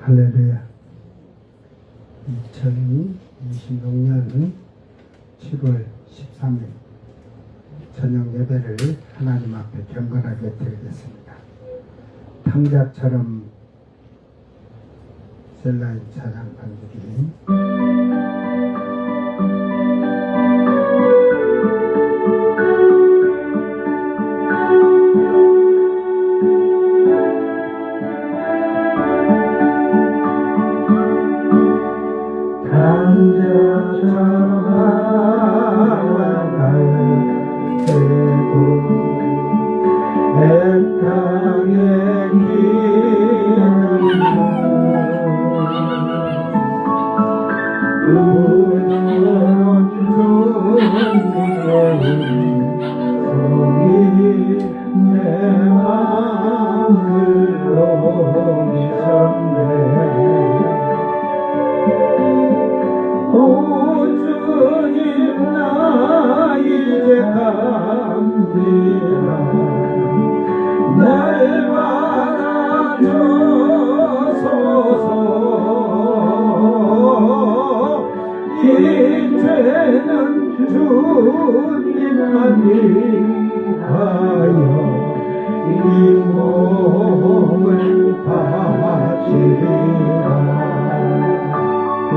할렐루야. 2026년 7월 13일 저녁 예배를 하나님 앞에 경건하게 드리겠습니다. 탕자처럼 셀라인 찬양 반주기 주님만 위하여 이 몸을 바치리라. 그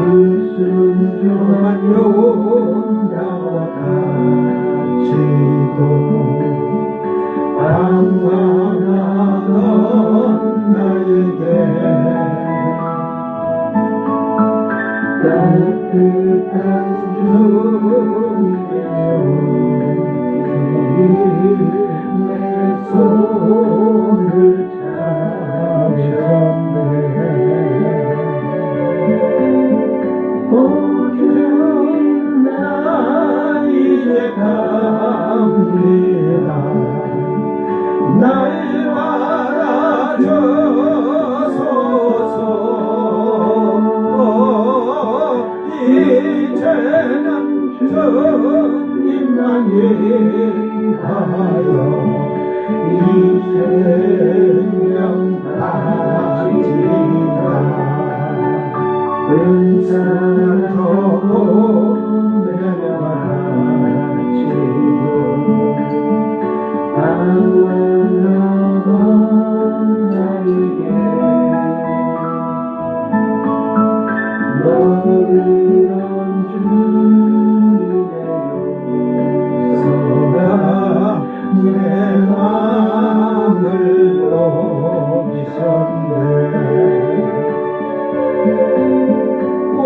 순종한 용자와 같이도 방황하던 나에게 따뜻한 내 손을 잡으셨네. 오 주님 나 이제 갑니다. 날 받아주소서. 이제는 주님만 위하여 이 생명 바치리라. 은사로 내가 바치고 방황하던 나에게 너를 내 마음을 녹이셨네. 오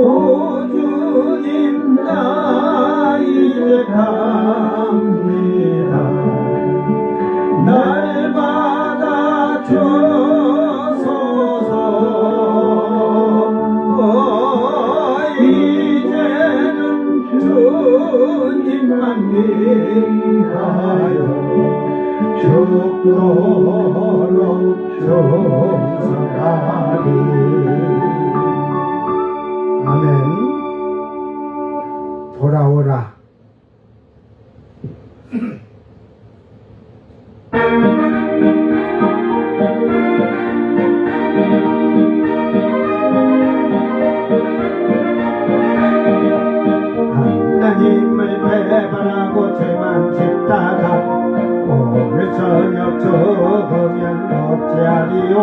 주님 나 이제 갑니다. 날 받아주소서. 이제는 주님만 위하여 죽도록 충성하리. 아멘. 돌아오라. 하나님을 배반하고 죄만 짓다가 오늘 저녁 죽으면 어찌하리요.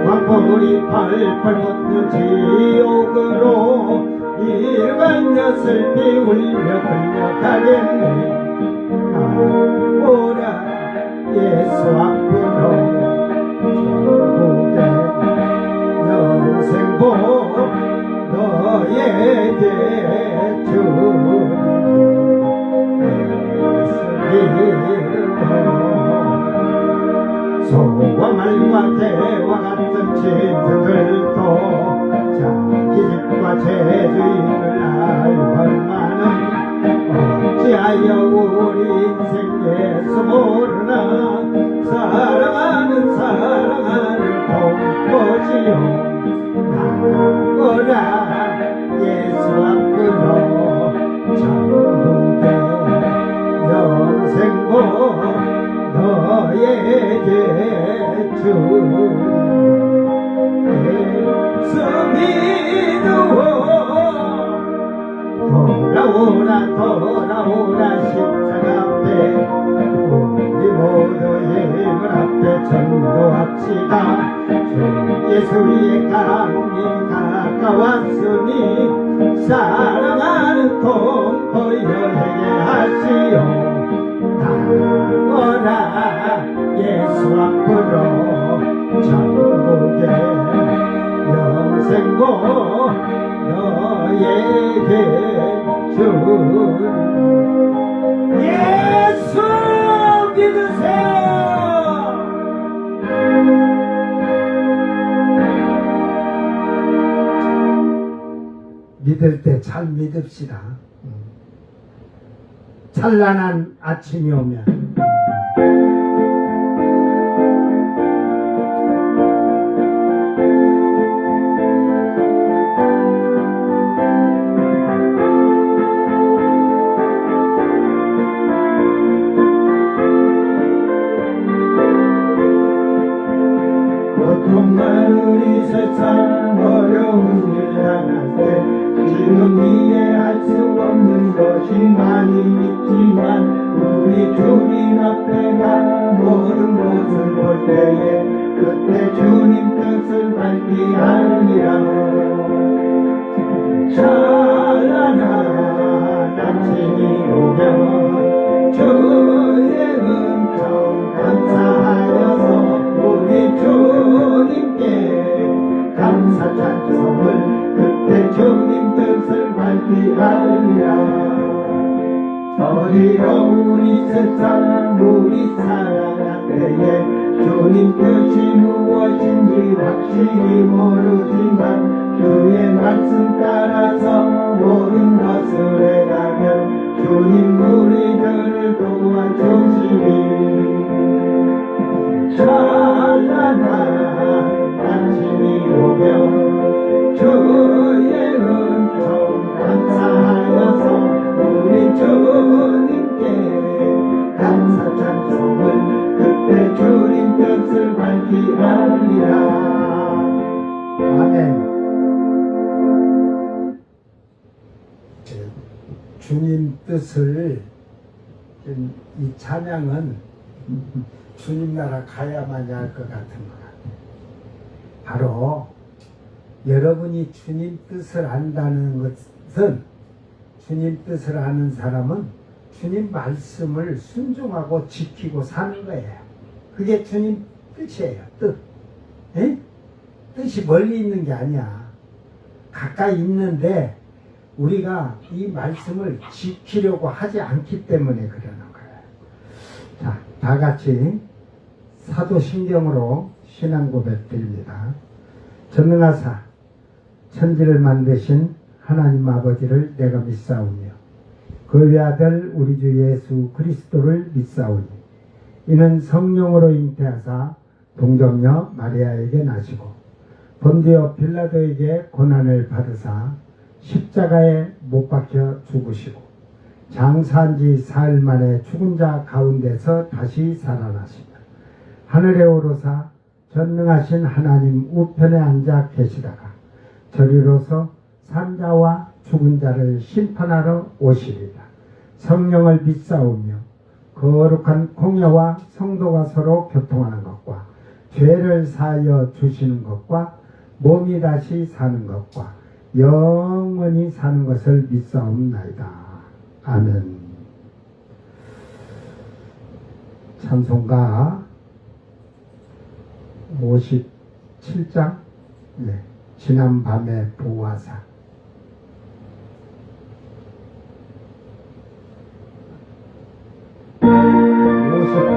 영광불이 팔팔 붙는 지옥으로 일반 녀슬피 울며 끌려가겠네. 오라 예수 앞으로 천국의 영생복 너에게 소와 말과 대와 같은 친구들도 자기 집과 제 주인을 알만은 어찌하여 우리 인생 예수 모르나. 사랑하는 동포지요 나오라 예수 앞으로 천국의 영생복 너에게 주니 합시다. 주 예수의 강림 가까웠으니 사랑하는 동포여에게 하시오. 나오라 예수 앞으로 천국의 영생고 너에게 주리. 예수 믿으세요. 믿을 때 잘 믿읍시다. 찬란한 아침이 오면 고통만 이 세상 어려운 일 당할 때 지금 이해할 수 없는 것이 많이 있지만 우리 주님 앞에 가 모든 것을 볼 때에 그때 주님 뜻을 밝히 알리라. 찬란한 아침이 오면 주의 은총 감사하여서 우리 주님께 감사 찬송을 그때 주님 뜻을 밝히 알리라. 어리러운 이 세상 우리 살아갈 때에 주님 뜻이 무엇인지 확실히 모르지만 주의 말씀 따라서 모든 것을 해가면 주님 우리들을 도와주시리. 찬란한 아침이 오면 주의 은총 감사하여서 우리 주님께 감사 찬송을 그때 주님 뜻을 밝히 알리라. 아멘. 주님 뜻을 이 찬양은 주님 나라 가야만이 할 것 같은 것 같아요. 바로 여러분이 주님 뜻을 안다는 것은 주님 뜻을 아는 사람은 주님 말씀을 순종하고 지키고 사는 거예요. 그게 주님 뜻이에요. 뜻. 에? 뜻이 멀리 있는 게 아니야. 가까이 있는데 우리가 이 말씀을 지키려고 하지 않기 때문에 그러는 거예요. 자, 다 같이 사도신경으로 신앙 고백 드립니다. 전능하사 천지를 만드신 하나님 아버지를 내가 믿사오며 그 외아들 우리 주 예수 그리스도를 믿사오니 이는 성령으로 잉태하사 동정녀 마리아에게 나시고 본디오 빌라도에게 고난을 받으사 십자가에 못 박혀 죽으시고 장사한 지 사흘 만에 죽은 자 가운데서 다시 살아나시며 하늘에 오르사 전능하신 하나님 우편에 앉아 계시다가 저리로서 산자와 죽은 자를 심판하러 오시리라. 성령을 믿사오며 거룩한 공예와 성도가 서로 교통하는 것과 죄를 사하여 주시는 것과 몸이 다시 사는 것과 영원히 사는 것을 믿사옵나이다. 아멘. 찬송가 57장 지난 밤의 보화사. 주의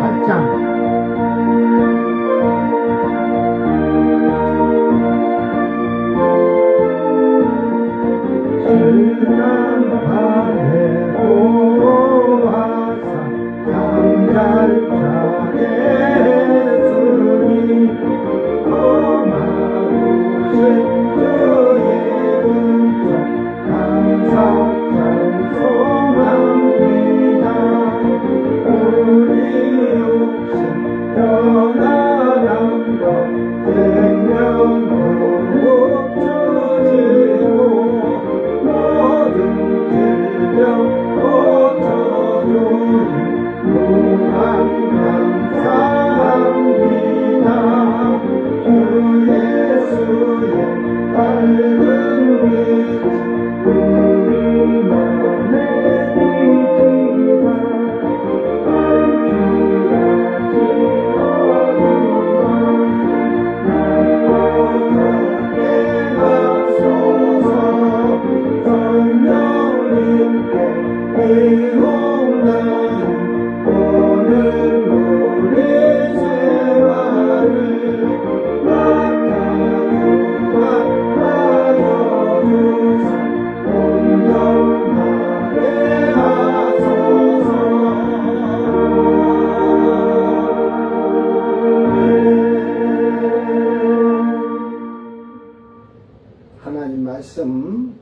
말씀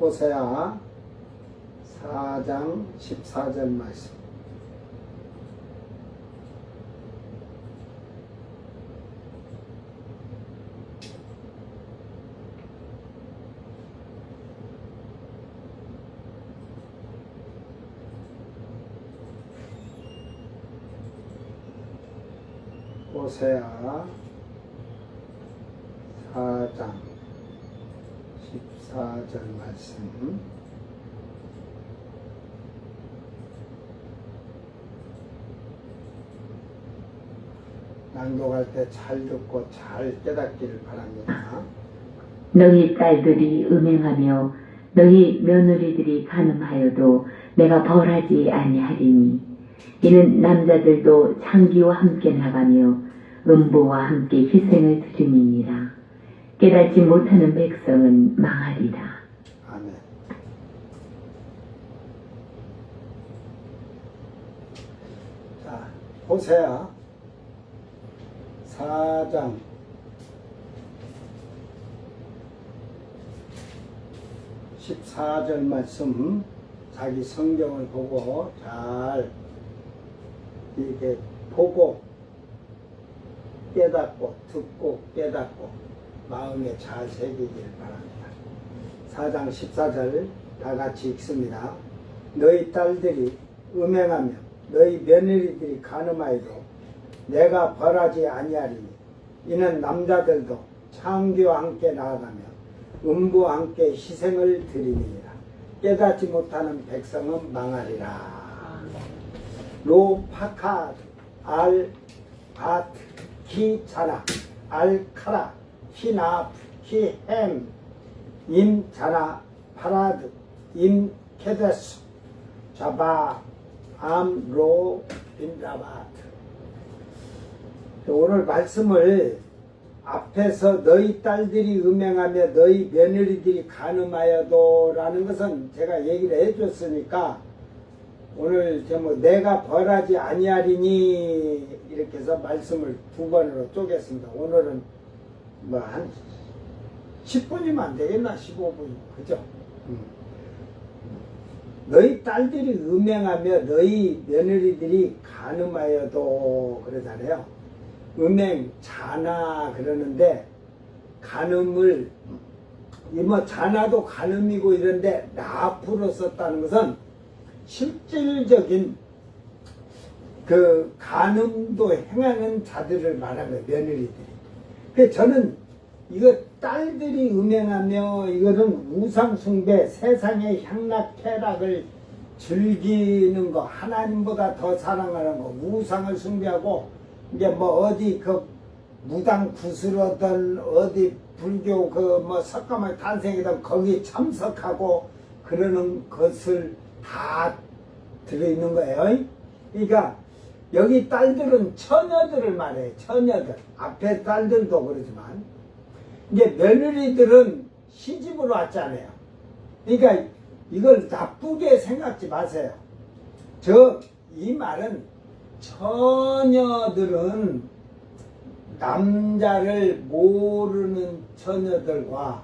호세아 4장 14절 말씀. 호세아 4장 14절 말씀. 낭독할 때 잘 듣고 잘 깨닫기를 바랍니다. 너희 딸들이 음행하며 너희 며느리들이 간음하여도 내가 벌하지 아니하리니 이는 남자들도 창기와 함께 나가며 음보와 함께 희생을 드림이니라. 깨닫지 못하는 백성은 망하리라. 아멘. 자, 호세아 4장 14절 말씀, 자기 성경을 보고 잘 이렇게 보고 깨닫고 듣고 깨닫고 마음에 잘 새기길 바랍니다. 4장 14절 다 같이 읽습니다. 너희 딸들이 음행하며 너희 며느리들이 간음하여도 내가 벌하지 아니하리니 이는 남자들도 창기와 함께 나아가며 음부와 함께 희생을 드리니라. 깨닫지 못하는 백성은 망하리라. 로파카드 알바트 키자나 알카라 키나프 키햄 임자나 파라드 임케데스 자바 암로 빈라바트. 오늘 말씀을 앞에서 너희 딸들이 음행하며 너희 며느리들이 간음하여도 라는 것은 제가 얘기를 해줬으니까 오늘 제목 내가 벌하지 아니하리니 이렇게 해서 말씀을 두 번으로 쪼갰습니다. 오늘은 뭐 한 10분이면 안 되겠나? 15분. 그죠? 너희 딸들이 음행하며 너희 며느리들이 간음하여도 그러잖아요. 음행, 자나 그러는데 간음을 뭐 자나도 간음이고 이런데 나프로 썼다는 것은 실질적인 그 간음도 행하는 자들을 말하는 거예요. 며느리들이. 그래서 저는 이거 딸들이 음행하며 이거는 우상숭배, 세상의 향락쾌락을 즐기는 거, 하나님보다 더 사랑하는 거, 우상을 숭배하고 이제 뭐 어디 그 무당 구슬하던 어디 불교 그 뭐 석가모니 탄생이던 거기 참석하고 그러는 것을 다 들어있는 거예요. 그러니까 여기 딸들은 처녀들을 말해요. 처녀들. 앞에 딸들도 그러지만 이제 며느리들은 시집으로 왔잖아요. 그러니까 이걸 나쁘게 생각지 마세요. 이 말은 처녀들은 남자를 모르는 처녀들과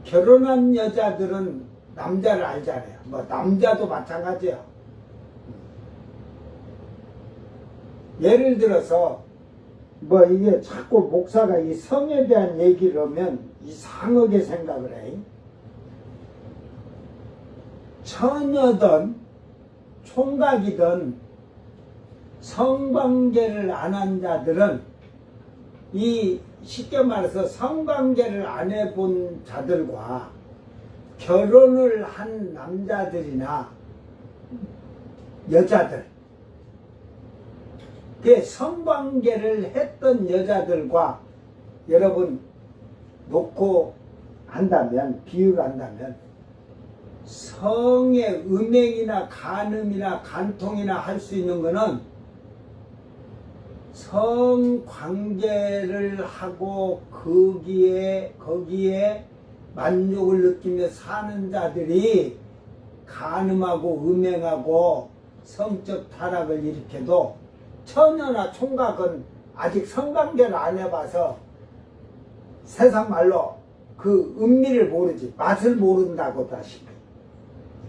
결혼한 여자들은 남자를 알잖아요. 뭐 남자도 마찬가지예요. 예를 들어서 뭐 이게 자꾸 목사가 이 성에 대한 얘기를 하면 이상하게 생각을 해. 처녀든 총각이든 성관계를 안 한 자들은 이 쉽게 말해서 성관계를 안 해본 자들과 결혼을 한 남자들이나 여자들, 그 성관계를 했던 여자들과 여러분 놓고 한다면, 비유를 한다면 성의 음행이나 간음이나 간통이나 할 수 있는 것은 성관계를 하고 거기에 만족을 느끼며 사는 자들이 간음하고 음행하고 성적 타락을 일으켜도 처녀나 총각은 아직 성관계를 안 해봐서 세상 말로 그 음미를 모르지, 맛을 모른다고 다시피.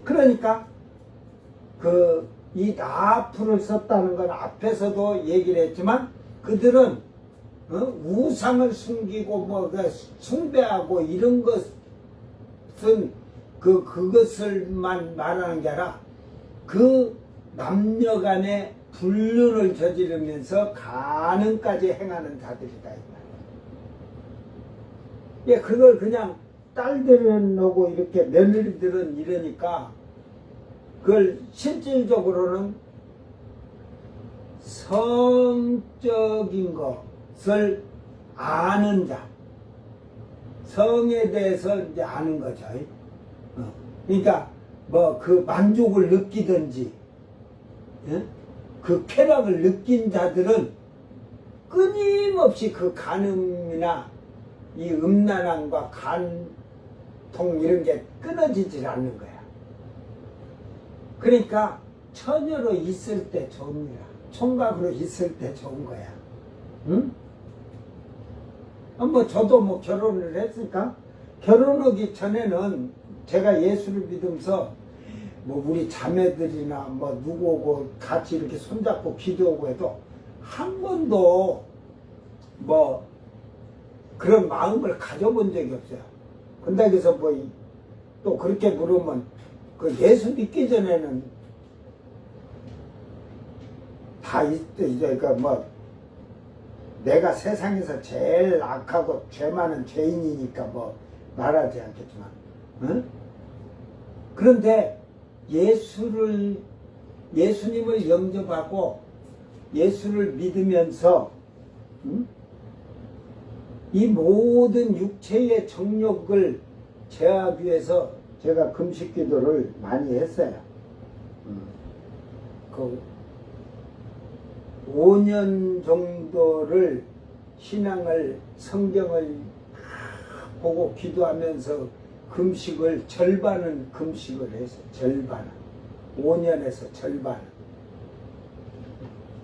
그러니까 이 나아프를 썼다는 건 앞에서도 얘기를 했지만 그들은 우상을 숨기고 뭐 숭배하고 이런 것은 그것을만 말하는 게 아니라 그 남녀 간의 불륜을 저지르면서 간음까지 행하는 자들이다. 예, 그걸 그냥 딸들은 오고 이렇게 며느리들은 이러니까 그걸 실질적으로는 성적인 것을 아는 자, 성에 대해서 이제 아는 거죠. 그러니까 뭐 그 만족을 느끼든지, 예? 그 쾌락을 느낀 자들은 끊임없이 그 간음이나 이 음란함과 간통 이런 게 끊어지질 않는 거야. 그러니까 처녀로 있을 때 좋으니라, 총각으로 있을 때 좋은 거야. 응? 뭐 저도 뭐 결혼을 했으니까 결혼하기 전에는 제가 예수를 믿으면서 뭐 우리 자매들이나 뭐 누구고 같이 이렇게 손잡고 기도하고 해도 한 번도 뭐 그런 마음을 가져본 적이 없어요. 근데 그래서 뭐 또 그렇게 물으면 그 예수 믿기 전에는 다 이제 그러니까 뭐 내가 세상에서 제일 악하고 죄 많은 죄인이니까 뭐 말하지 않겠지만, 응? 그런데 예수님을 영접하고 예수를 믿으면서, 응? 이 모든 육체의 정욕을 제하기 위해서 제가 금식 기도를 많이 했어요. 그 5년 정도를 신앙을, 성경을 보고 기도하면서 금식을 절반은 금식을 했어요. 절반은. 5년에서 절반은.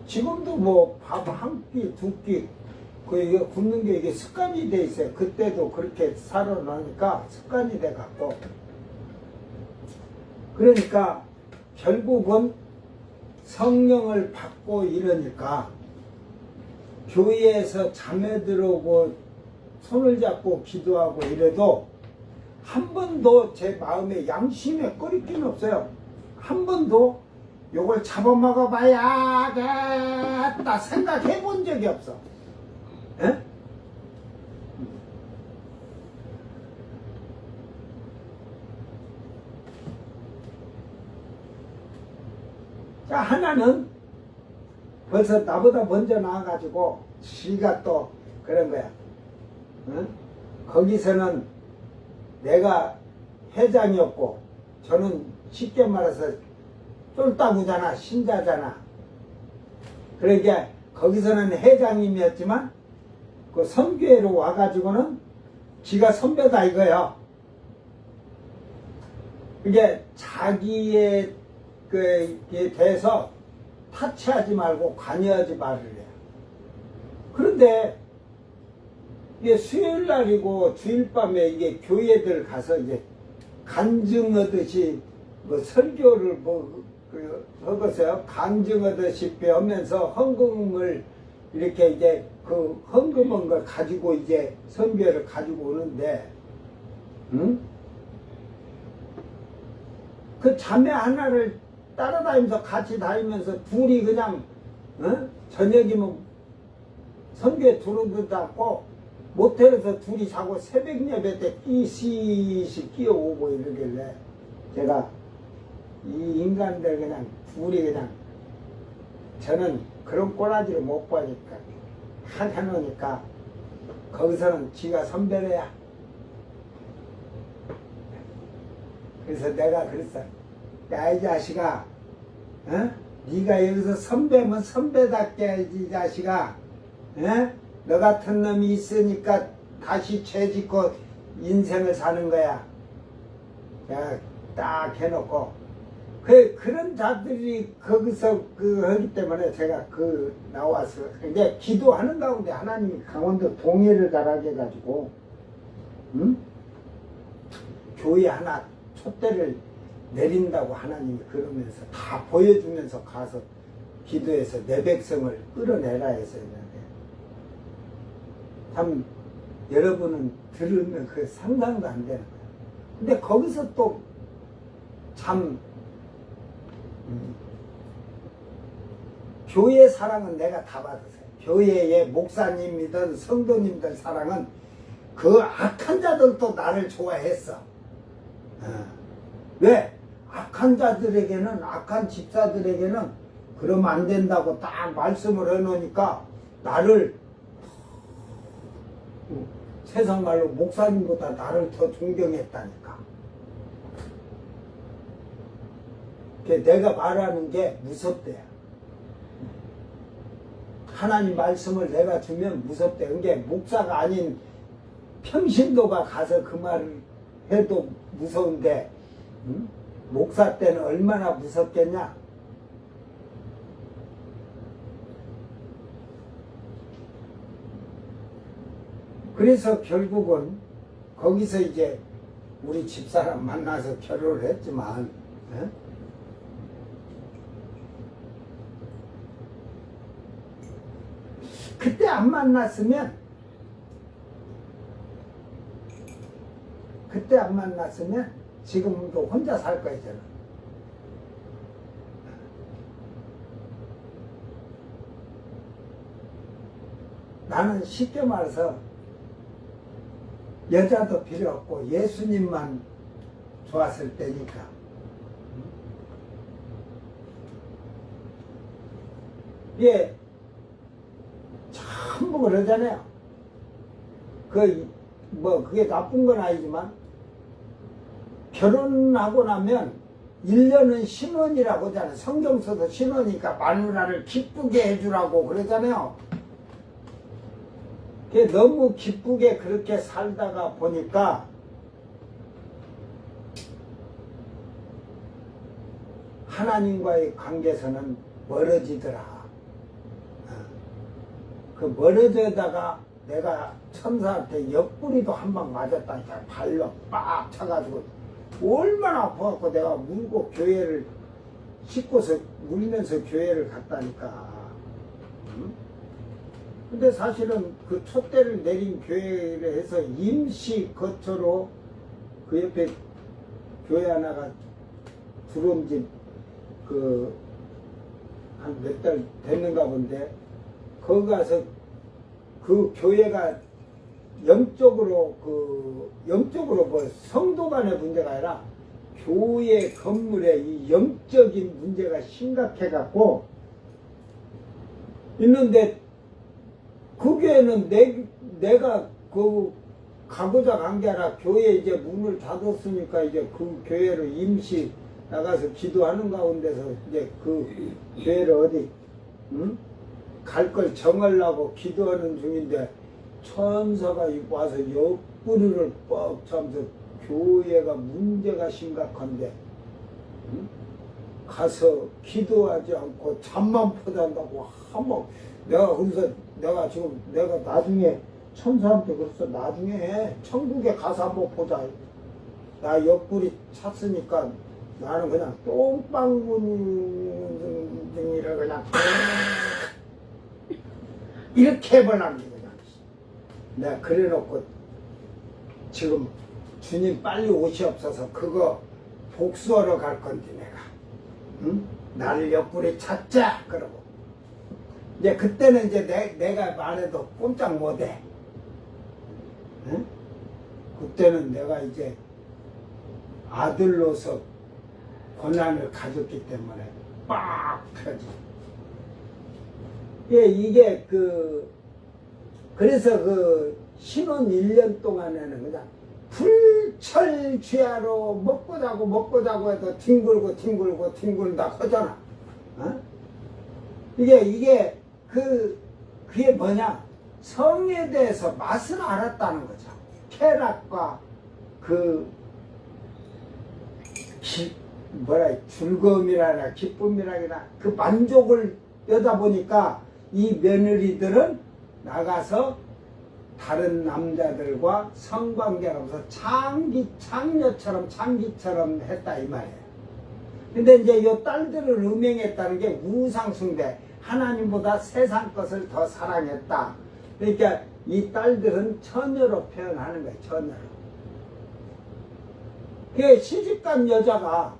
지금도 뭐 밥 한 끼, 두 끼, 이게 굶는 게 이게 습관이 돼 있어요. 그때도 그렇게 살아나니까 습관이 돼 갖고. 그러니까 결국은 성령을 받고 이러니까 교회에서 자매들 오고 손을 잡고 기도하고 이래도 한 번도 제 마음에 양심에 꺼리낌이 없어요. 한 번도 요걸 잡아먹어 봐야겠다 생각해 본 적이 없어. 에? 자, 하나는 벌써 나보다 먼저 나와가지고 지가 또 그런 거야. 응? 거기서는 내가 회장이었고 저는 쉽게 말해서 쫄따구잖아, 신자잖아. 그러니까 거기서는 회장님이었지만 그 선교회로 와가지고는 지가 선배다 이거야. 이게 자기의 그에 대해서 타치하지 말고 관여하지 말으래. 그런데 이게 수요일 날이고 주일 밤에 이게 교회들 가서 이제 간증하듯이 뭐 설교를 하고서요. 간증하듯이 하면서 헌금을 이렇게 이제 그 헌금한 걸 가지고 이제 선교를 가지고 오는데, 응? 그 자매 하나를 따라다니면서 같이 다니면서 둘이 그냥 저녁이면 선교에 들어오지도 않고 모텔에서 둘이 자고 새벽 예배 때 끼시시 끼어오고 이러길래 제가 이 인간들 그냥 둘이 그냥 저는 그런 꼬라지를 못 보니까 해놓으니까 거기서는 지가 선배래야. 그래서 내가 그랬어. 야, 이 자식아, 네가 여기서 선배면 선배답게 해야지, 이 자식아. 너 같은 놈이 있으니까 다시 죄 짓고 인생을 사는 거야. 야, 딱 해놓고. 그런 자들이 거기서 하기 때문에 제가 나와서 이제 기도하는 가운데 하나님이 강원도 동해를 가라게 해가지고, 응? 교회 하나 촛대를 내린다고 하나님이 그러면서 다 보여주면서 가서 기도해서 내 백성을 끌어내라 해서 했는데, 참 여러분은 들으면 그 상상도 안 되는 거예요. 근데 거기서 또 참 교회 사랑은 내가 다 받았어요. 교회의 목사님이든 성도님들 사랑은 그 악한 자들도 나를 좋아했어. 왜? 악한 자들에게는, 악한 집사들에게는 그러면 안 된다고 딱 말씀을 해놓으니까 나를, 세상 말로 목사님보다 나를 더 존경했다니까. 내가 말하는 게 무섭대요. 하나님 말씀을 내가 주면 무섭대. 그게 목사가 아닌 평신도가 가서 그 말을 해도 무서운데, 목사 때는 얼마나 무섭겠냐? 그래서 결국은 거기서 이제 우리 집사람 만나서 결혼을 했지만, 그때 안 만났으면 지금도 혼자 살 거였잖아. 나는 쉽게 말해서 여자도 필요 없고 예수님만 좋았을 때니까. 예, 전부 그러잖아요. 그게 나쁜 건 아니지만, 결혼하고 나면 1년은 신혼이라고 하잖아요. 성경서도 신혼이니까 마누라를 기쁘게 해주라고 그러잖아요. 너무 기쁘게 그렇게 살다가 보니까 하나님과의 관계에서는 멀어지더라. 그 멀어져다가 내가 천사한테 옆구리도 한 방 맞았다니까. 발로 빡 차가지고 얼마나 아파갖고 내가 울고 교회를 씻고서 울면서 교회를 갔다니까. 근데 사실은 그 촛대를 내린 교회를 해서 임시 거처로 그 옆에 교회 하나가 들어온 지 한 몇 달 됐는가 본데, 거기 가서 그 교회가 영적으로 뭐 성도 간의 문제가 아니라 교회 건물에 이 영적인 문제가 심각해갖고 있는데, 그 교회는 내가 가고자 간 게 아니라 교회 이제 문을 닫았으니까 이제 그 교회로 임시 나가서 기도하는 가운데서 이제 그 교회를 어디 갈 걸 정하려고 기도하는 중인데, 천사가 와서 옆구리를 뻑 차면서 교회가 문제가 심각한데 가서 기도하지 않고 잠만 포단다고 한번. 내가 나중에 천사한테 그랬어. 나중에 천국에 가서 한번 보자. 나 옆구리 찼으니까 나는 그냥 똥방군이라 그냥 이렇게 해보려는 게 그냥. 내가 그래놓고 지금 주님 빨리 오시옵소서 그거 복수하러 갈 건데 내가. 나를 옆구리 찾자 그러고. 이제 그때는 이제 내가 말해도 꼼짝 못해. 그때는 내가 이제 아들로서 권한을 가졌기 때문에 빡 터지. 예, 이게 그래서 신혼 1년 동안에는 그냥 불철주야로 먹고 자고 해도 뒹굴다 하잖아. 이게 그게 뭐냐? 성에 대해서 맛을 알았다는 거죠. 쾌락과 즐거움이라나 기쁨이라나 그 만족을 여다 보니까 이 며느리들은 나가서 다른 남자들과 성관계가 없어서 창녀처럼 했다 이 말이에요. 근데 이제 요 딸들을 음행했다는 게 우상숭배, 하나님보다 세상 것을 더 사랑했다. 그러니까 이 딸들은 처녀로 표현하는 거예요. 처녀로. 그 시집간 여자가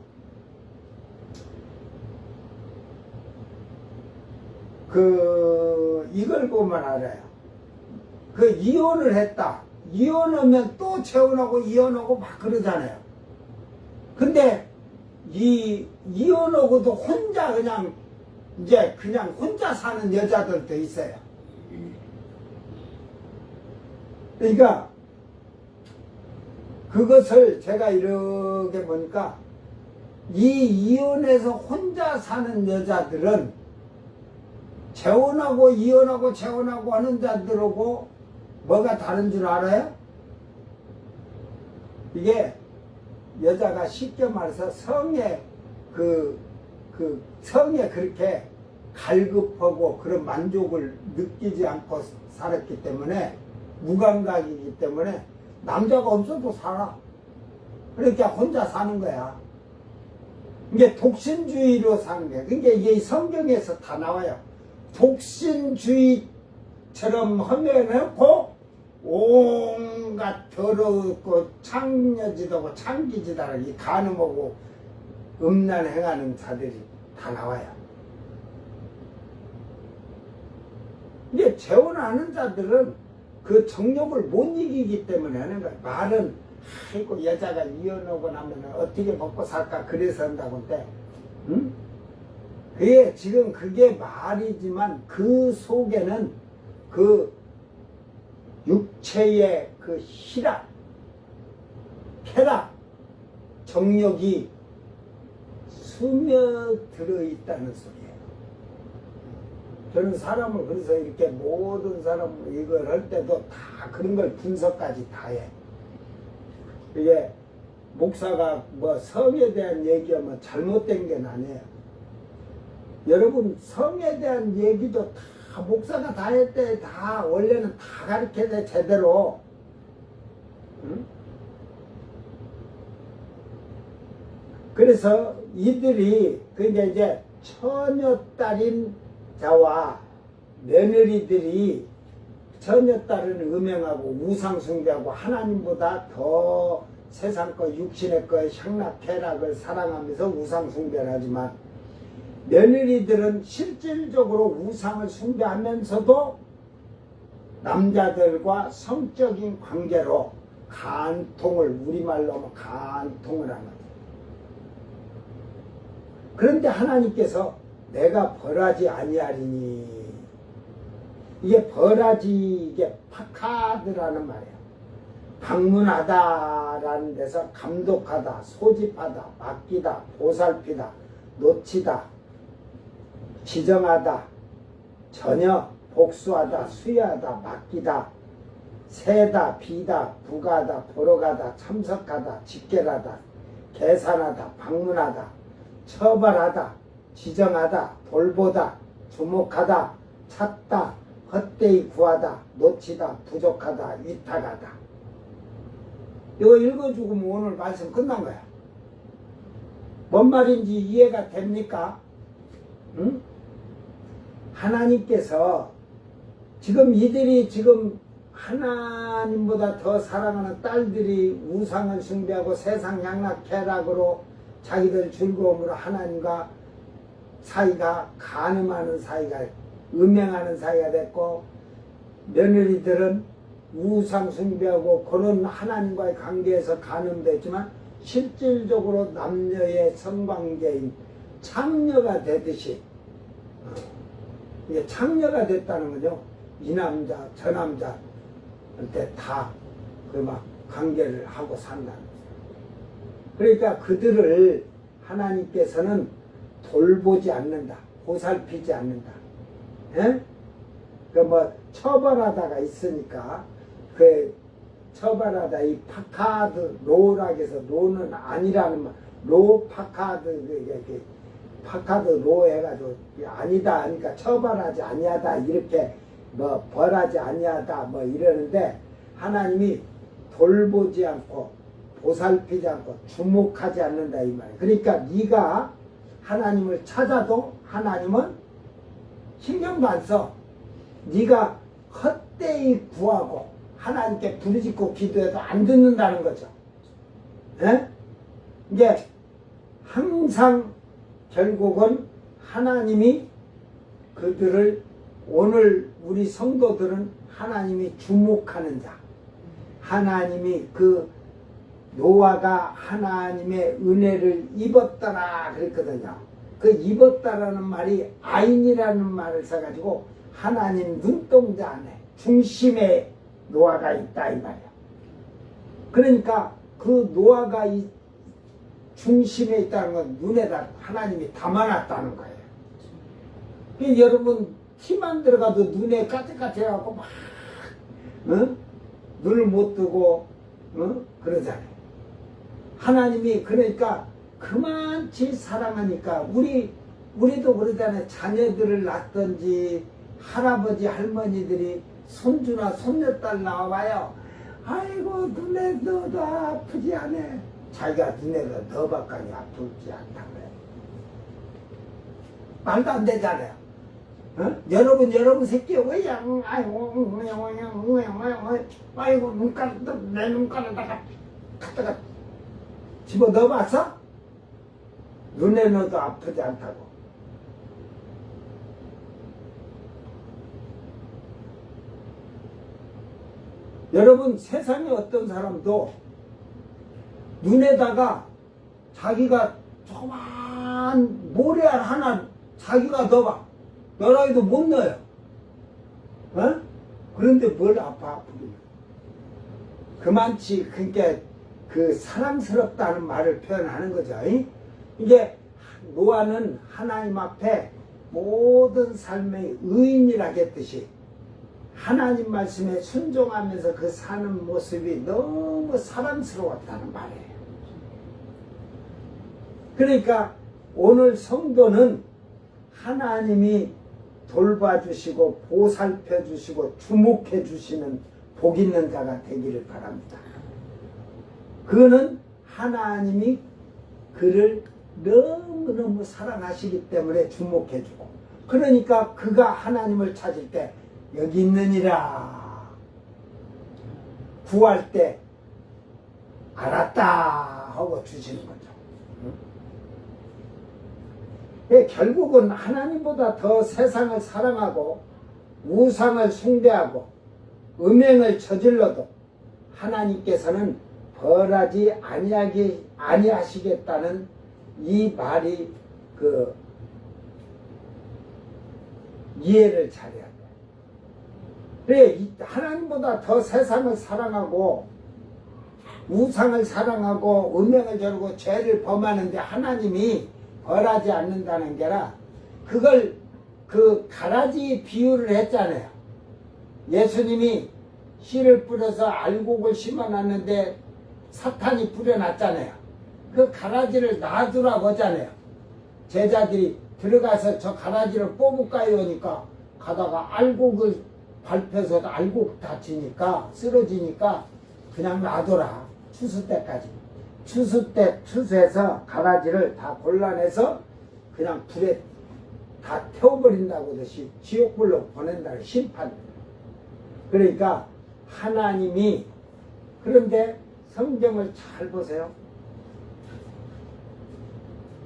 이걸 보면 알아요. 이혼을 했다. 이혼하면 또 재혼하고 이혼하고 막 그러잖아요. 근데 이혼하고도 혼자 그냥 혼자 사는 여자들도 있어요. 그러니까 그것을 제가 이렇게 보니까 이 이혼해서 혼자 사는 여자들은 재혼하고 이혼하고 재혼하고 하는 자들하고 뭐가 다른 줄 알아요? 이게 여자가 쉽게 말해서 성에 성에 그렇게 갈급하고 그런 만족을 느끼지 않고 살았기 때문에 무감각이기 때문에 남자가 없어도 살아. 그러니까 혼자 사는 거야. 이게 독신주의로 사는 거야. 그러니까 이게 성경에서 다 나와요. 독신주의처럼 허면해놓고 온갖 더럽고 창녀짓하고 창기짓하고 이 간음하고 음란 행하는 자들이 다 나와요. 이제 재혼하는 자들은 그 정욕을 못 이기기 때문에 하는 거야. 말은 아이고 여자가 이혼하고 나면 어떻게 먹고 살까 그래서 한다고인데, 응? 그게 지금 그게 말이지만 그 속에는 그 육체의 그 희락, 쾌락, 정욕이 스며들어 있다는 소리예요. 저는 사람을 그래서 이렇게 모든 사람을 이걸 할 때도 다 그런 걸 분석까지 다 해. 이게 목사가 뭐 성에 대한 얘기하면 잘못된 게 아니에요. 여러분 성에 대한 얘기도 다 목사가 다 했대. 다 원래는 다 가르쳐야 돼 제대로. 응? 그래서 이들이 그러니까 이제 처녀딸인 자와 며느리들이 처녀딸은 음행하고 우상숭배하고 하나님보다 더 세상 거 육신의 거 향락쾌락을 사랑하면서 우상숭배를 하지만 며느리들은 실질적으로 우상을 숭배하면서도 남자들과 성적인 관계로 간통을, 우리말로 하면 간통을 하는 거예요. 그런데 하나님께서 내가 벌하지 아니하리니, 이게 벌하지, 이게 파카드라는 말이에요. 방문하다라는 데서 감독하다, 소집하다, 맡기다, 보살피다, 놓치다, 지정하다, 전혀, 복수하다, 수여하다, 맡기다, 세다, 비다, 부가하다, 보러가다, 참석하다, 직결하다, 계산하다, 방문하다, 처벌하다, 지정하다, 돌보다, 주목하다, 찾다, 헛되이 구하다, 놓치다, 부족하다, 위탁하다. 이거 읽어주고 오늘 말씀 끝난 거야. 뭔 말인지 이해가 됩니까? 응? 하나님께서 지금 이들이 지금 하나님보다 더 사랑하는 딸들이 우상을 숭배하고 세상 향락쾌락으로 자기들 즐거움으로 하나님과 사이가 간음하는 사이가, 음행하는 사이가 됐고, 며느리들은 우상 숭배하고 그런 하나님과의 관계에서 간음됐지만 실질적으로 남녀의 성관계인 창녀가 되듯이, 이게 창녀가 됐다는 거죠. 이 남자 저 남자한테 다 그 막 관계를 하고 산다는 거죠. 그러니까 그들을 하나님께서는 돌보지 않는다, 보살피지 않는다. 예? 그 뭐 처벌하다가 있으니까 그 처벌하다, 이 파카드 로락에서 로는 아니라는 말, 로 파카드 파카드 로 해가지고 아니다 하니까 처벌하지 아니하다 이렇게 뭐 벌하지 아니하다 뭐 이러는데 하나님이 돌보지 않고 보살피지 않고 주목하지 않는다 이 말이에요. 그러니까 네가 하나님을 찾아도 하나님은 신경도 안 써. 네가 헛되이 구하고 하나님께 부르짖고 기도해도 안 듣는다는 거죠. 예? 이게 항상 결국은 하나님이 그들을 오늘 우리 성도들은 하나님이 주목하는 자, 하나님이 그 노아가 하나님의 은혜를 입었더라 그랬거든요. 그 입었다라는 말이 아인이라는 말을 써가지고 하나님 눈동자 안에 중심에 노아가 있다 이 말이야. 그러니까 그 노아가 이 중심에 있다는 건 눈에다 하나님이 담아놨다는 거예요. 여러분 티만 들어가도 눈에 까칠까칠해갖고 막 눈을 못 뜨고 그러잖아요. 하나님이 그러니까 그만치 사랑하니까 우리도 그러잖아요. 자녀들을 낳든지 할아버지 할머니들이 손주나 손녀딸 나와요. 아이고 눈에 넣어도 아프지 않아. 자기가 눈에 넣어봤더니 아프지 않다고요. 말도 안 되잖아요. 여러분 새끼 왜양 아이고 내 눈가에다가 갖다가 집어 넣어봤어? 눈에 넣어도 아프지 않다고. 여러분 세상에 어떤 사람도 눈에다가 자기가 조그만 모래알 하나 자기가 넣어봐. 너라 해도 못 넣어요. 그런데 뭘 아프긴. 그만치 그러니까 그 사랑스럽다는 말을 표현하는 거죠. 이게 노아는 하나님 앞에 모든 삶의 의인이라겠듯이 하나님 말씀에 순종하면서 그 사는 모습이 너무 사랑스러웠다는 말이에요. 그러니까 오늘 성도는 하나님이 돌봐주시고 보살펴주시고 주목해 주시는 복 있는 자가 되기를 바랍니다. 그거는 하나님이 그를 너무너무 사랑하시기 때문에 주목해주고, 그러니까 그가 하나님을 찾을 때 여기 있느니라 구할 때 알았다 하고 주시는 거죠. 결국은 하나님보다 더 세상을 사랑하고 우상을 숭배하고 음행을 저질러도 하나님께서는 벌하지 아니하시겠다는 이 말이 그 이해를 잘해야 돼. 그래, 하나님보다 더 세상을 사랑하고 우상을 사랑하고 음행을 저르고 죄를 범하는데 하나님이 벌하지 않는다는 게 아니라 그걸 그 가라지 비유를 했잖아요. 예수님이 씨를 뿌려서 알곡을 심어놨는데 사탄이 뿌려놨잖아요. 그 가라지를 놔두라고 하잖아요. 제자들이 들어가서 저 가라지를 뽑을까요 하니까 가다가 알곡을 밟혀서 알곡 다치니까 쓰러지니까 그냥 놔둬라. 추수 때까지. 추수 때 추수해서 가라지를 다 골라내서 그냥 불에 다 태워버린다고 하듯이 지옥불로 보낸다는 심판. 그러니까 하나님이, 그런데 성경을 잘 보세요.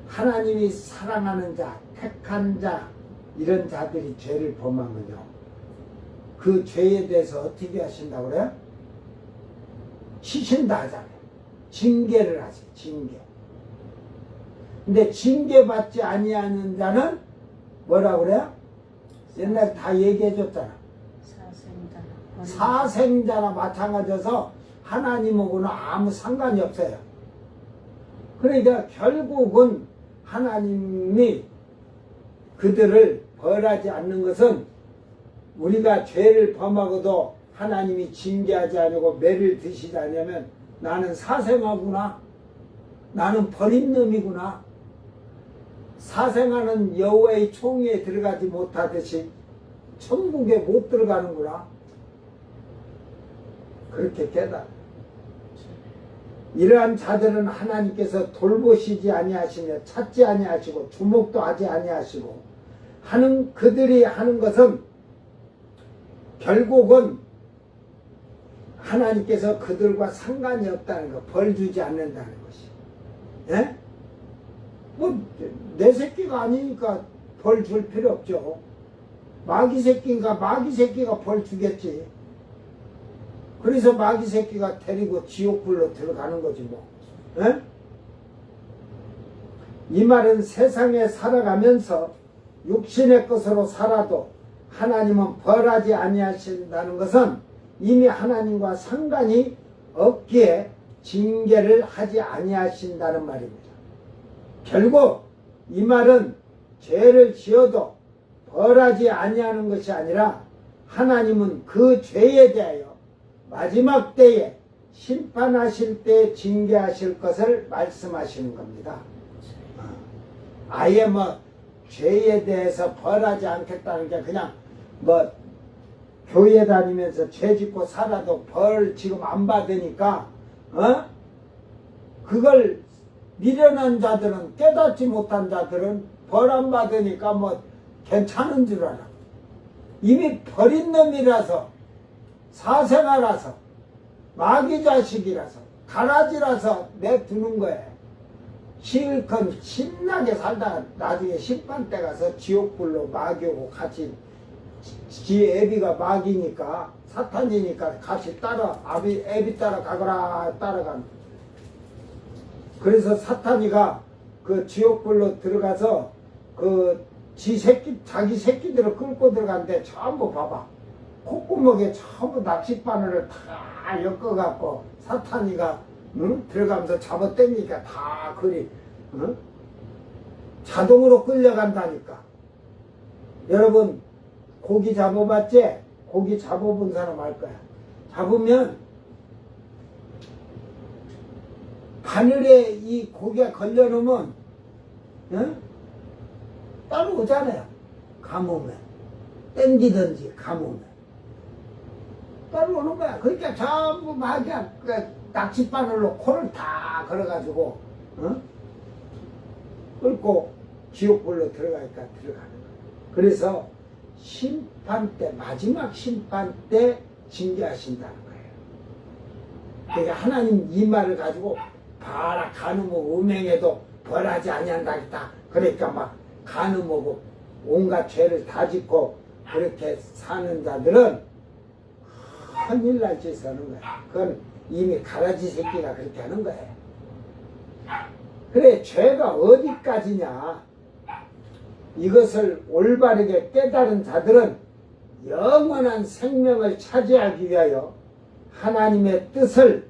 하나님이 사랑하는 자, 택한 자, 이런 자들이 죄를 범하면요, 그 죄에 대해서 어떻게 하신다고 그래요? 치신다 하잖아요. 징계를 하세요. 징계. 근데 징계받지 아니하는 자는 뭐라 그래요? 옛날에 다 얘기해 줬잖아. 사생자나 마찬가지여서 하나님하고는 아무 상관이 없어요. 그러니까 결국은 하나님이 그들을 벌하지 않는 것은 우리가 죄를 범하고도 하나님이 징계하지 않고 매를 드시지 않으면 나는 사생아구나, 나는 버린 놈이구나, 사생아는 여호와의 총회에 들어가지 못하듯이 천국에 못 들어가는구나. 그렇게 깨달아. 이러한 자들은 하나님께서 돌보시지 아니하시며 찾지 아니하시고 주목도 하지 아니하시고 하는 그들이 하는 것은 결국은 하나님께서 그들과 상관이 없다는 거, 벌 주지 않는다는 것이. 예? 뭐 내 새끼가 아니니까 벌 줄 필요 없죠. 마귀 새끼인가 마귀 새끼가 벌 주겠지. 그래서 마귀 새끼가 데리고 지옥불로 들어가는 거지 뭐. 에? 이 말은 세상에 살아가면서 육신의 것으로 살아도 하나님은 벌하지 아니하신다는 것은 이미 하나님과 상관이 없기에 징계를 하지 아니하신다는 말입니다. 결국 이 말은 죄를 지어도 벌하지 아니하는 것이 아니라 하나님은 그 죄에 대하여 마지막 때에 심판하실 때 징계하실 것을 말씀하시는 겁니다. 아예 뭐 죄에 대해서 벌하지 않겠다는 게 그냥 뭐 교회 다니면서 죄 짓고 살아도 벌 지금 안 받으니까 그걸 미련한 자들은 깨닫지 못한 자들은 벌 안 받으니까 뭐 괜찮은 줄 알아. 이미 버린 놈이라서 사생아라서 마귀 자식이라서 가라지라서 내두는 거예요. 실컷 신나게 살다가 나중에 심판 때 가서 지옥불로 마귀하고 같이 지 애비가 마귀니까 사탄이니까 같이 따라 애비 따라 가거라 따라간. 그래서 사탄이가 그 지옥불로 들어가서 그 자기 새끼들을 끌고 들어갔는데 전부 봐봐. 콧구멍에 전부 낚싯바늘을 다 엮어갖고 사탄이가 들어가면서 잡아당기니까 다 그리 자동으로 끌려간다니까. 여러분 고기 잡아봤지? 고기 잡아본 사람 알 거야. 잡으면 바늘에 이 고기가 걸려놓으면 따라오잖아요. 감으면 땡기든지 감으면 따라오는 거야. 그러니까 전부 마귀야 낚싯바늘로 코를 다 걸어가지고 끌고 지옥불로 들어가니까 들어가는 거야. 그래서 심판 때 마지막 심판 때 징계하신다는 거예요. 그러니까 하나님 이 말을 가지고 봐라 간음하고 음행에도 벌하지 아니한다겠다. 그러니까 막 간음하고 온갖 죄를 다 짓고 그렇게 사는 자들은 큰일 날 짓을 하는 거야. 그건 이미 가라지 새끼가 그렇게 하는 거예요. 그래 죄가 어디까지냐. 이것을 올바르게 깨달은 자들은 영원한 생명을 차지하기 위하여 하나님의 뜻을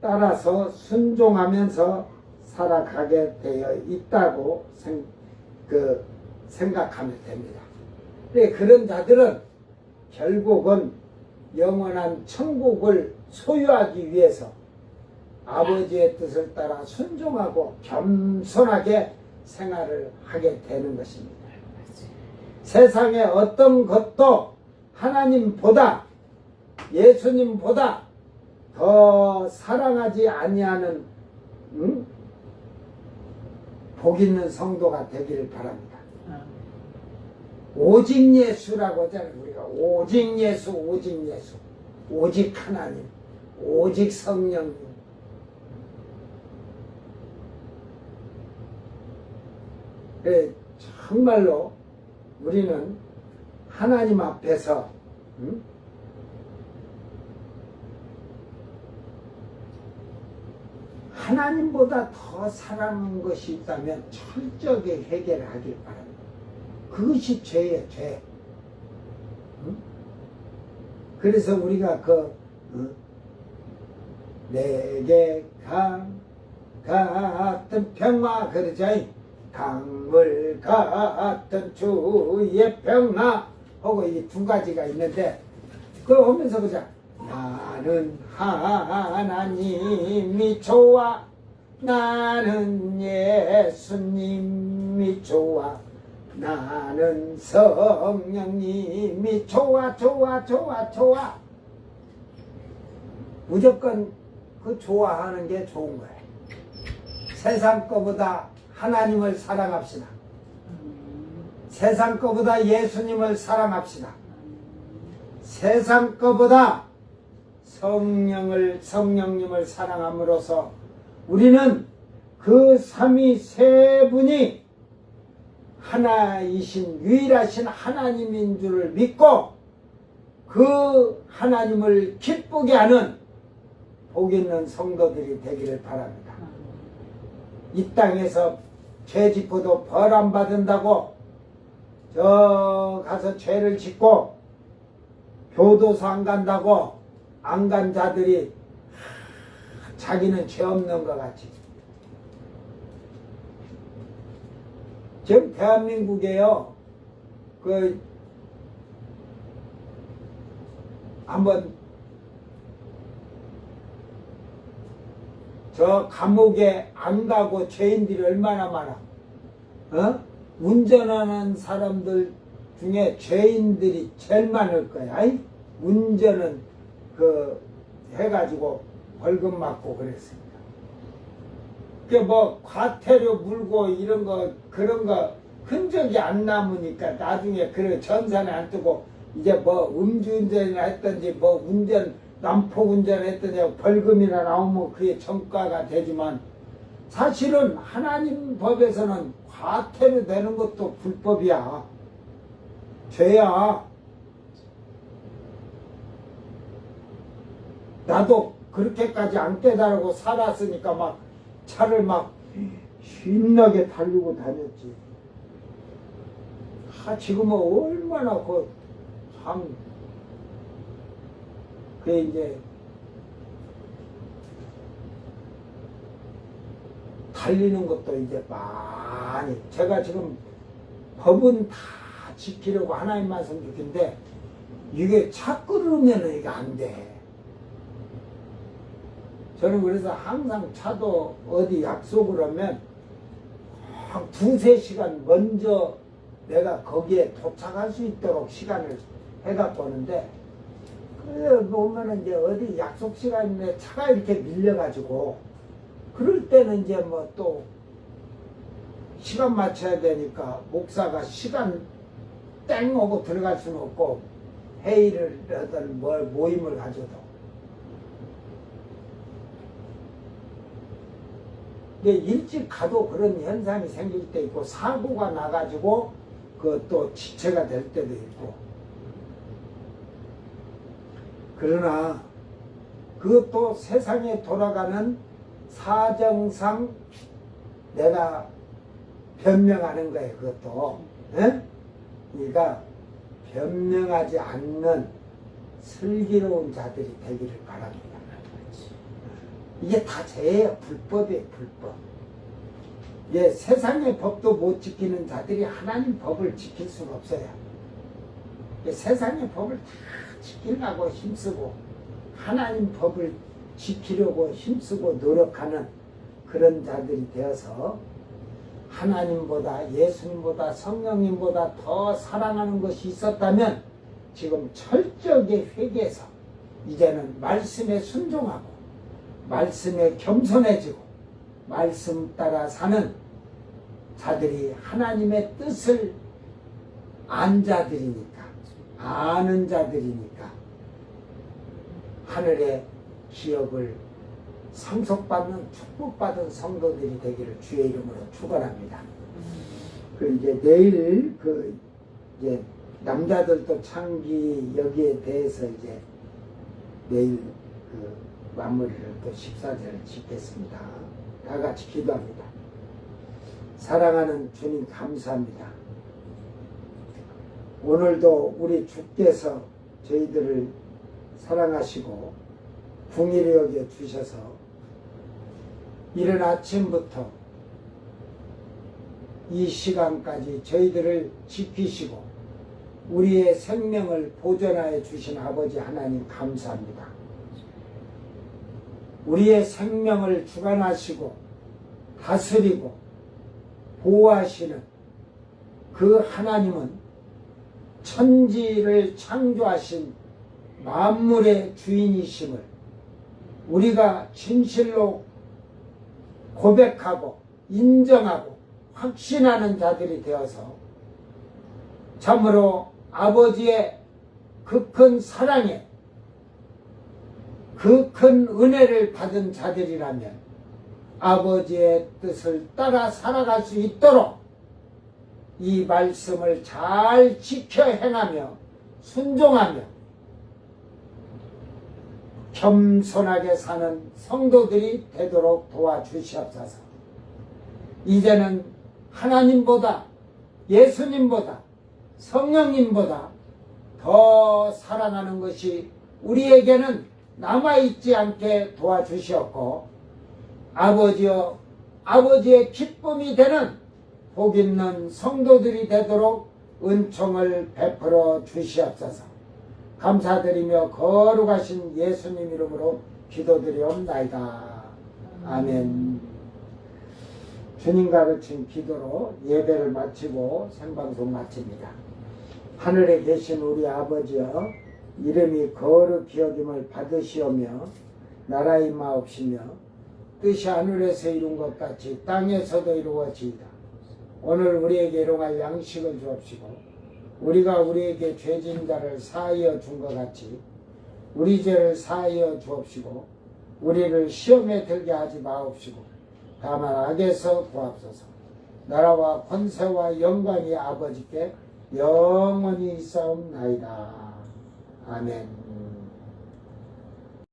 따라서 순종하면서 살아가게 되어 있다고 생각하면 됩니다. 그런 자들은 결국은 영원한 천국을 소유하기 위해서 아버지의 뜻을 따라 순종하고 겸손하게 생활을 하게 되는 것입니다. 세상의 어떤 것도 하나님보다 예수님보다 더 사랑하지 아니하는 복 있는 성도가 되기를 바랍니다. 오직 예수라고 하잖아요. 우리가 오직 예수, 오직 예수, 오직 하나님, 오직 성령님. 네, 정말로 우리는 하나님 앞에서 하나님보다 더 사랑하는 것이 있다면 철저하게 해결하길 바랍니다. 그것이 죄예요, 죄. 그래서 우리가 내게 같은 평화 그러죠. 강물 같은 주의 평화 하고 이 두 가지가 있는데 그거 하면서 보자. 나는 하나님이 좋아 나는 예수님이 좋아 나는 성령님이 좋아 좋아 좋아 좋아. 무조건 그 좋아하는 게 좋은 거예요. 세상 거보다 하나님을 사랑합시다. 세상 거보다 예수님을 사랑합시다. 세상 거보다 성령님을 사랑함으로써 우리는 그 삼위 세 분이 하나이신 유일하신 하나님인 줄을 믿고 그 하나님을 기쁘게 하는 복 있는 성도들이 되기를 바랍니다. 이 땅에서 죄 짓고도 벌 안 받는다고 저 가서 죄를 짓고 교도소 안 간다고 안 간 자들이 자기는 죄 없는 것 같이. 지금 대한민국에요, 한번 저 감옥에 안 가고 죄인들이 얼마나 많아. 운전하는 사람들 중에 죄인들이 제일 많을 거야. 운전은 해가지고 벌금 맞고 그랬습니다. 뭐 과태료 물고 이런 거 그런 거 흔적이 안 남으니까 나중에 전산에 안 뜨고 이제 뭐 음주운전이나 했든지 뭐 난폭 운전했더니 벌금이나 나오면 그게 전과가 되지만 사실은 하나님 법에서는 과태료 되는 것도 불법이야. 죄야. 나도 그렇게까지 안 깨달고 살았으니까 막 차를 막 신나게 달리고 다녔지. 지금은 얼마나 그게 이제 달리는 것도 이제 많이 제가 지금 법은 다 지키려고 하나님 말씀 지킨데 이게 차 끌으면 이게 안 돼. 저는 그래서 항상 차도 어디 약속을 하면 한 2~3시간 먼저 내가 거기에 도착할 수 있도록 시간을 해갖고 오는데 그래 보면은 이제 어디 약속 시간에 차가 이렇게 밀려가지고 그럴 때는 이제 뭐 또 시간 맞춰야 되니까 목사가 시간 땡 오고 들어갈 수는 없고 회의를 하든 뭘 모임을 가져도 일찍 가도 그런 현상이 생길 때 있고 사고가 나가지고 또 지체가 될 때도 있고 그러나 그것도 세상에 돌아가는 사정상 내가 변명하는 거예요. 그것도 그러니까 변명하지 않는 슬기로운 자들이 되기를 바랍니다. 이게 다 죄예요. 불법이에요. 불법. 세상의 법도 못 지키는 자들이 하나님 법을 지킬 수는 없어요. 세상의 법을 다 지키려고 힘쓰고 하나님 법을 지키려고 힘쓰고 노력하는 그런 자들이 되어서 하나님보다 예수님보다 성령님보다 더 사랑하는 것이 있었다면 지금 철저하게 회개해서 이제는 말씀에 순종하고 말씀에 겸손해지고 말씀 따라 사는 자들이 하나님의 뜻을 안 자들이니까 아는 자들이니까 하늘의 기업을 상속받는 축복받은 성도들이 되기를 주의 이름으로 축원합니다. 이제 내일 이제 남자들도 창기 여기에 대해서 이제 내일 마무리를 또 식사제를 짓겠습니다. 다 같이 기도합니다. 사랑하는 주님 감사합니다. 오늘도 우리 주께서 저희들을 사랑하시고 궁일이 여겨 주셔서 이른 아침부터 이 시간까지 저희들을 지키시고 우리의 생명을 보존하여 주신 아버지 하나님 감사합니다. 우리의 생명을 주관하시고 다스리고 보호하시는 그 하나님은 천지를 창조하신 만물의 주인이심을 우리가 진실로 고백하고 인정하고 확신하는 자들이 되어서 참으로 아버지의 그 큰 사랑에 그 큰 은혜를 받은 자들이라면 아버지의 뜻을 따라 살아갈 수 있도록 이 말씀을 잘 지켜 행하며 순종하며 겸손하게 사는 성도들이 되도록 도와주시옵소서. 이제는 하나님보다 예수님보다 성령님보다 더 사랑하는 것이 우리에게는 남아있지 않게 도와주시옵고 아버지여 아버지의 기쁨이 되는 복 있는 성도들이 되도록 은총을 베풀어 주시옵소서. 감사드리며 거룩하신 예수님 이름으로 기도드리옵나이다. 아멘. 주님과 그친 기도로 예배를 마치고 생방송 마칩니다. 하늘에 계신 우리 아버지여 이름이 거룩히 여김을 받으시오며 나라의 임하옵시며 뜻이 하늘에서 이룬 것 같이 땅에서도 이루어지이다. 오늘 우리에게 일용할 양식을 주옵시고 우리가 우리에게 죄진 자를 사하여 준 것 같이 우리 죄를 사하여 주옵시고 우리를 시험에 들게 하지 마옵시고 다만 악에서 구하옵소서. 나라와 권세와 영광이 아버지께 영원히 있사옵나이다. 아멘.